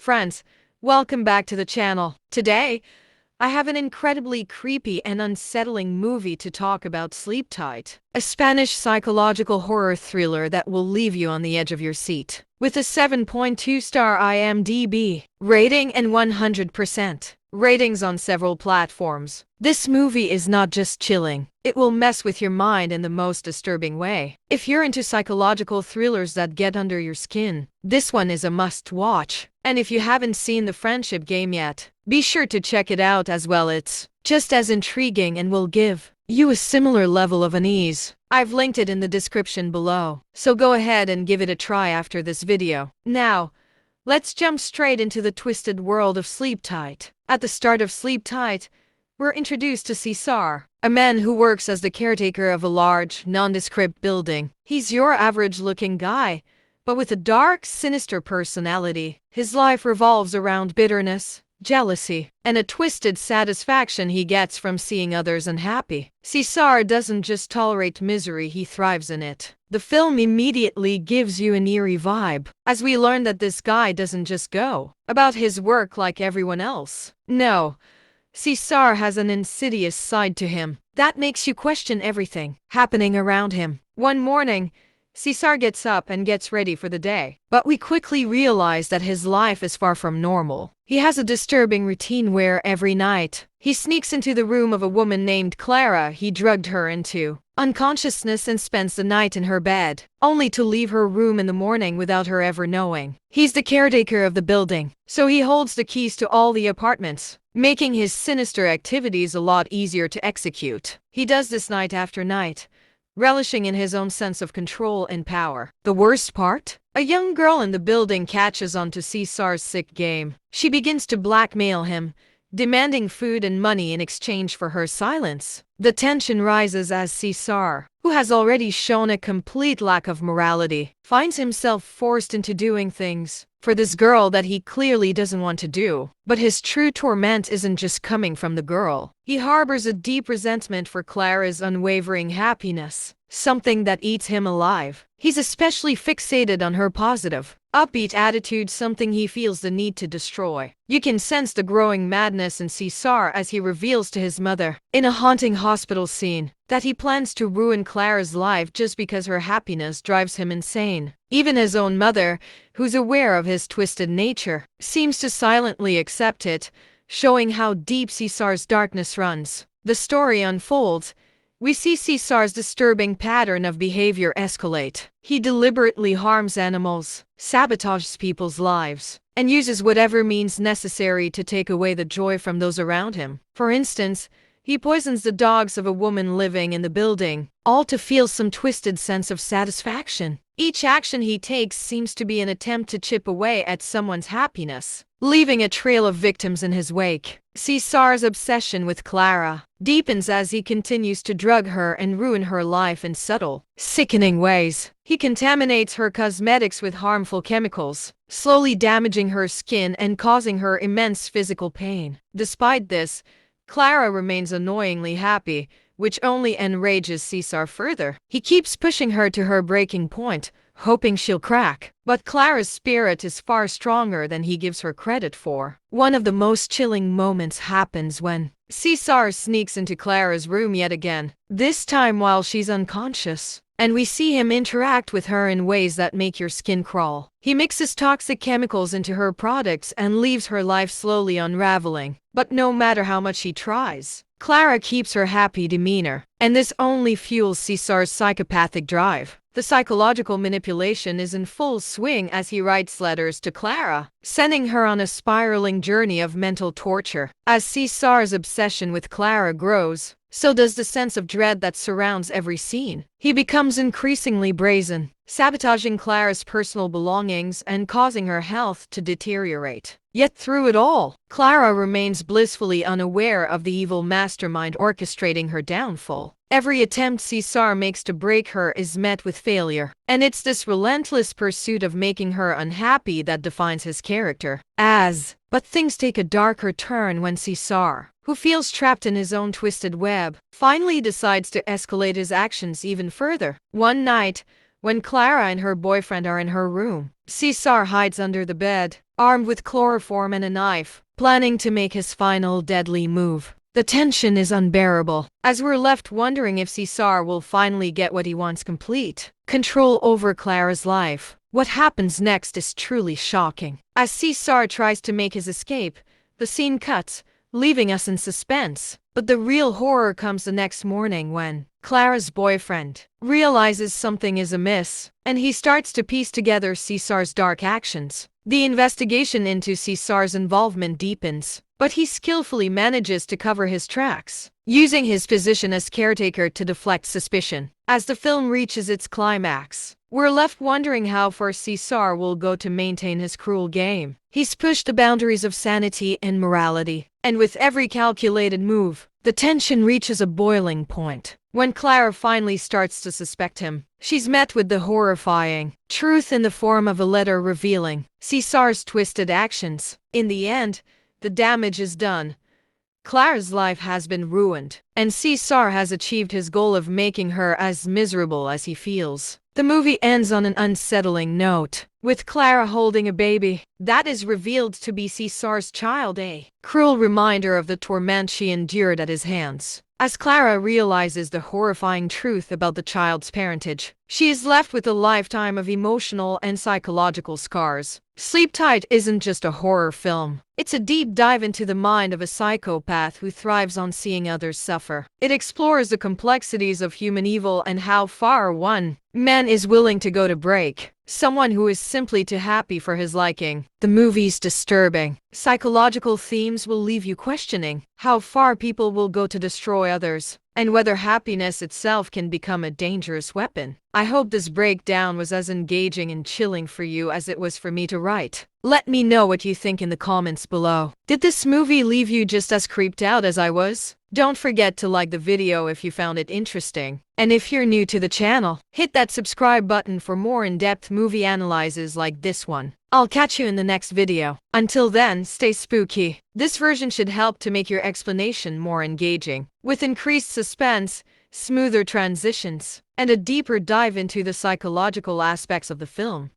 Friends, welcome back to the channel. Today, I have an incredibly creepy and unsettling movie to talk about. Sleep Tight, a Spanish psychological horror thriller that will leave you on the edge of your seat. With a 7.2-star IMDB rating and 100% ratings on several platforms, this movie is not just chilling. It will mess with your mind in the most disturbing way. If you're into psychological thrillers that get under your skin, this one is a must-watch. And if you haven't seen The Friendship Game yet, be sure to check it out as well. It's just as intriguing and will give you a similar level of unease. I've linked it in the description below, so go ahead and give it a try after this video. Now, let's jump straight into the twisted world of Sleep Tight. At the start of Sleep Tight, we're introduced to Cesar, a man who works as the caretaker of a large, nondescript building. He's your average-looking guy, but with a dark, sinister personality. His life revolves around bitterness, jealousy, and a twisted satisfaction he gets from seeing others unhappy. Cesar doesn't just tolerate misery, he thrives in it. The film immediately gives you an eerie vibe, as we learn that this guy doesn't just go about his work like everyone else. No, Cesar has an insidious side to him that makes you question everything happening around him. One morning, Cesar gets up and gets ready for the day, but we quickly realize that his life is far from normal. He has a disturbing routine where every night, he sneaks into the room of a woman named Clara. He drugged her into unconsciousness and spends the night in her bed, only to leave her room in the morning without her ever knowing. He's the caretaker of the building, so he holds the keys to all the apartments, making his sinister activities a lot easier to execute. He does this night after night, relishing in his own sense of control and power. The worst part? A young girl in the building catches on to Cesar's sick game. She begins to blackmail him, demanding food and money in exchange for her silence. The tension rises as Cesar, who has already shown a complete lack of morality, finds himself forced into doing things for this girl that he clearly doesn't want to do. But his true torment isn't just coming from the girl. He harbors a deep resentment for Clara's unwavering happiness, something that eats him alive. He's especially fixated on her positive, upbeat attitude, something he feels the need to destroy. You can sense the growing madness in Cesar as he reveals to his mother, in a haunting hospital scene, that he plans to ruin Clara's life just because her happiness drives him insane. Even his own mother, who's aware of his twisted nature, seems to silently accept it, showing how deep Cesar's darkness runs. The story unfolds. We see Cesar's disturbing pattern of behavior escalate. He deliberately harms animals, sabotages people's lives, and uses whatever means necessary to take away the joy from those around him. For instance, he poisons the dogs of a woman living in the building, all to feel some twisted sense of satisfaction. Each action he takes seems to be an attempt to chip away at someone's happiness, leaving a trail of victims in his wake. Cesar's obsession with Clara deepens as he continues to drug her and ruin her life in subtle, sickening ways. He contaminates her cosmetics with harmful chemicals, slowly damaging her skin and causing her immense physical pain. Despite this, Clara remains annoyingly happy, which only enrages Cesar further. He keeps pushing her to her breaking point, hoping she'll crack. But Clara's spirit is far stronger than he gives her credit for. One of the most chilling moments happens when Cesar sneaks into Clara's room yet again, this time while she's unconscious, and we see him interact with her in ways that make your skin crawl. He mixes toxic chemicals into her products and leaves her life slowly unraveling. But no matter how much he tries, Clara keeps her happy demeanor, and this only fuels Cesar's psychopathic drive. The psychological manipulation is in full swing as he writes letters to Clara, sending her on a spiraling journey of mental torture. As Cesar's obsession with Clara grows, so does the sense of dread that surrounds every scene. He becomes increasingly brazen, sabotaging Clara's personal belongings and causing her health to deteriorate. Yet through it all, Clara remains blissfully unaware of the evil mastermind orchestrating her downfall. Every attempt Cesar makes to break her is met with failure, and it's this relentless pursuit of making her unhappy that defines his character. But things take a darker turn when Cesar, who feels trapped in his own twisted web, finally decides to escalate his actions even further. One night, when Clara and her boyfriend are in her room, Cesar hides under the bed, armed with chloroform and a knife, planning to make his final deadly move. The tension is unbearable, as we're left wondering if Cesar will finally get what he wants: complete control over Clara's life. What happens next is truly shocking. As Cesar tries to make his escape, the scene cuts, leaving us in suspense. But the real horror comes the next morning when Clara's boyfriend realizes something is amiss, and he starts to piece together Cesar's dark actions. The investigation into Cesar's involvement deepens, but he skillfully manages to cover his tracks, using his position as caretaker to deflect suspicion. As the film reaches its climax, we're left wondering how far Cesar will go to maintain his cruel game. He's pushed the boundaries of sanity and morality, and with every calculated move, the tension reaches a boiling point. When Clara finally starts to suspect him, she's met with the horrifying truth in the form of a letter revealing Cesar's twisted actions. In the end, the damage is done. Clara's life has been ruined, and Cesar has achieved his goal of making her as miserable as he feels. The movie ends on an unsettling note, with Clara holding a baby that is revealed to be Cesar's child, a cruel reminder of the torment she endured at his hands. As Clara realizes the horrifying truth about the child's parentage, she is left with a lifetime of emotional and psychological scars. Sleep Tight isn't just a horror film. It's a deep dive into the mind of a psychopath who thrives on seeing others suffer. It explores the complexities of human evil and how far one man is willing to go to break someone who is simply too happy for his liking. The movie's disturbing psychological themes will leave you questioning how far people will go to destroy others, and whether happiness itself can become a dangerous weapon. I hope this breakdown was as engaging and chilling for you as it was for me to write. Let me know what you think in the comments below. Did this movie leave you just as creeped out as I was? Don't forget to like the video if you found it interesting. And if you're new to the channel, hit that subscribe button for more in-depth movie analyses like this one. I'll catch you in the next video. Until then, stay spooky. This version should help to make your explanation more engaging, with increased suspense, smoother transitions, and a deeper dive into the psychological aspects of the film.